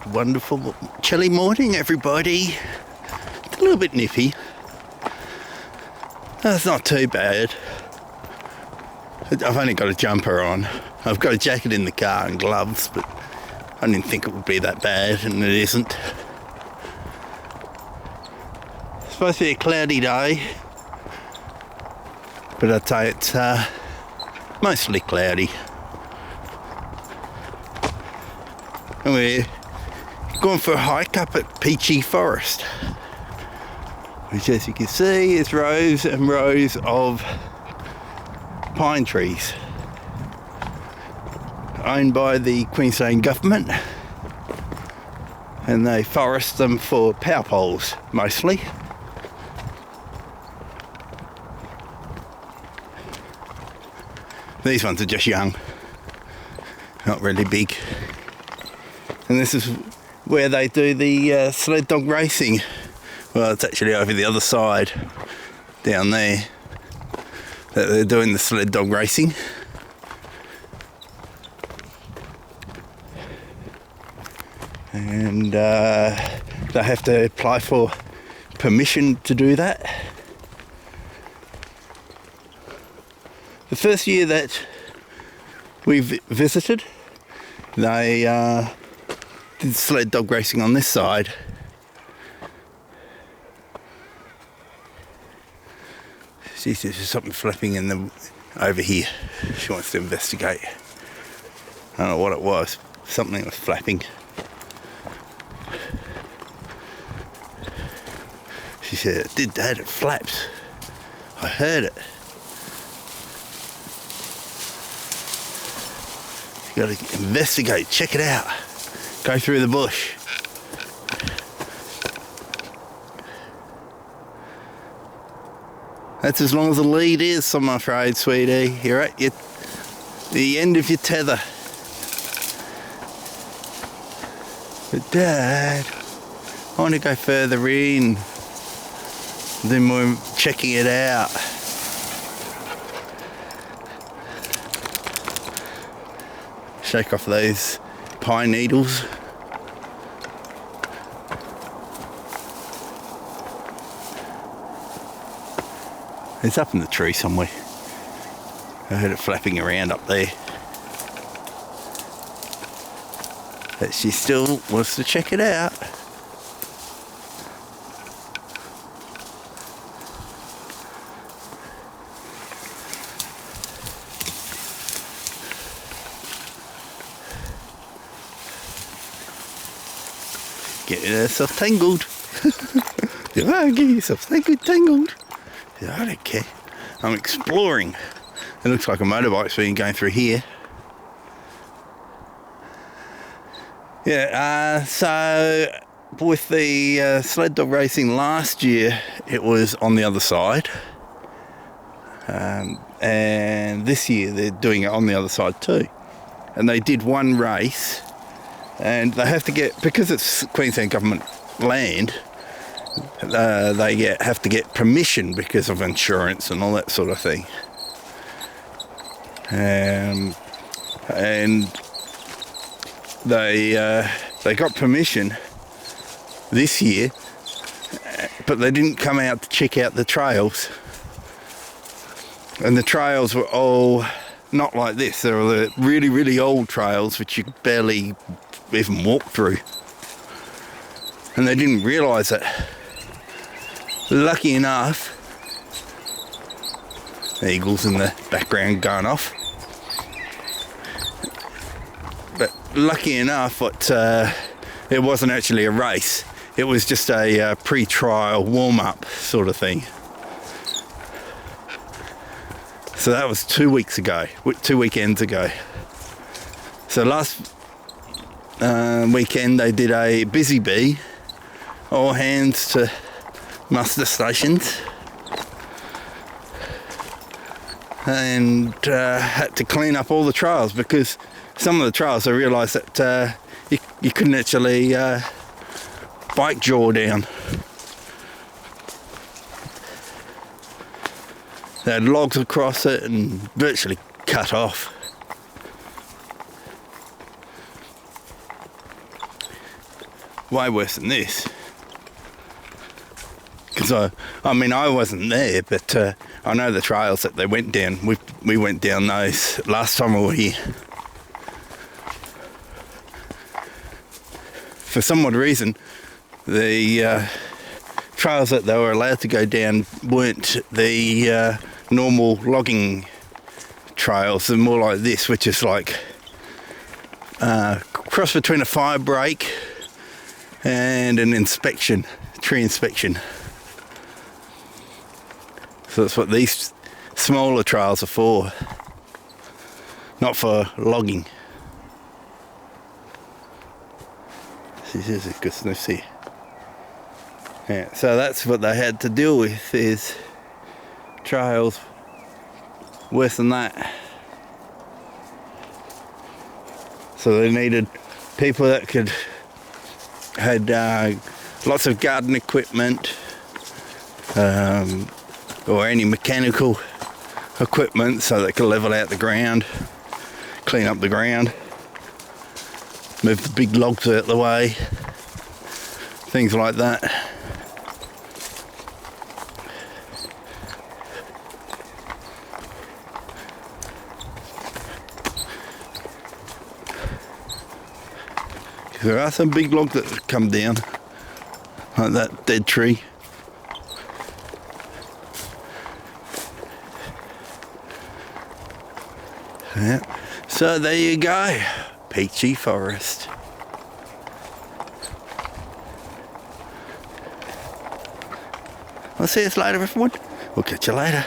Good, wonderful, chilly morning, everybody. It's a little bit nippy. That's not too bad. I've only got a jumper on. I've got a jacket in the car and gloves, but I didn't think it would be that bad, and it isn't. It's supposed to be a cloudy day, but I'd say it's mostly cloudy. And we're going for a hike up at Peachy Forest, which, as you can see, is rows and rows of pine trees owned by the Queensland government, and they forest them for power poles mostly. These ones are just young, not really big. And this is where they do the sled dog racing. Well, it's actually over the other side, down there, that they're doing the sled dog racing. And they have to apply for permission to do that. The first year that we visited, they did sled dog racing on this side. See, there's something flapping over here. She wants to investigate. I don't know what it was. Something was flapping. She said, "It did, Dad, it flaps. I heard it." You gotta investigate, check it out. Go through the bush. That's as long as the lead is, I'm afraid, sweetie. You're at the end of your tether. But Dad, I want to go further in. Then we're checking it out. Shake off those pine needles. It's up in the tree somewhere. I heard it flapping around up there. But she still wants to check it out. Getting herself tangled. Get yourself tangled. I don't care. I'm exploring. It looks like a motorbike's been going through here. Yeah, so with the sled dog racing last year, it was on the other side. And this year they're doing it on the other side too. And they did one race, and they have to get, because it's Queensland government land, they have to get permission because of insurance and all that sort of thing. And they got permission this year, but they didn't come out to check out the trails. And the trails were all not like this. They were the really, really old trails which you could barely even walk through. And they didn't realise it. Lucky enough, the eagles in the background going off. But lucky enough, it wasn't actually a race. It was just a pre-trial warm-up sort of thing. So that was 2 weeks ago, 2 weekends ago. So last weekend they did a busy bee, all hands to muster stations, and had to clean up all the trails, because some of the trails I realised that you couldn't actually bike jaw down. They had logs across it and virtually cut off. way worse than this. Because I mean, I wasn't there, but I know the trails that they went down. We went down those last time we were here. For some odd reason, the trails that they were allowed to go down weren't the normal logging trails. They're more like this, which is like cross between a fire break and an inspection, tree inspection. So that's what these smaller trails are for, not for logging. This is a good sniff here. Yeah, so that's what they had to deal with, is trails worse than that. So they needed people that had lots of garden equipment, or any mechanical equipment, so they could level out the ground, clean up the ground, move the big logs out the way, things like that. There are some big logs that come down, like that dead tree. Yeah. So there you go, peachy forest. I'll see you later, everyone. We'll catch you later.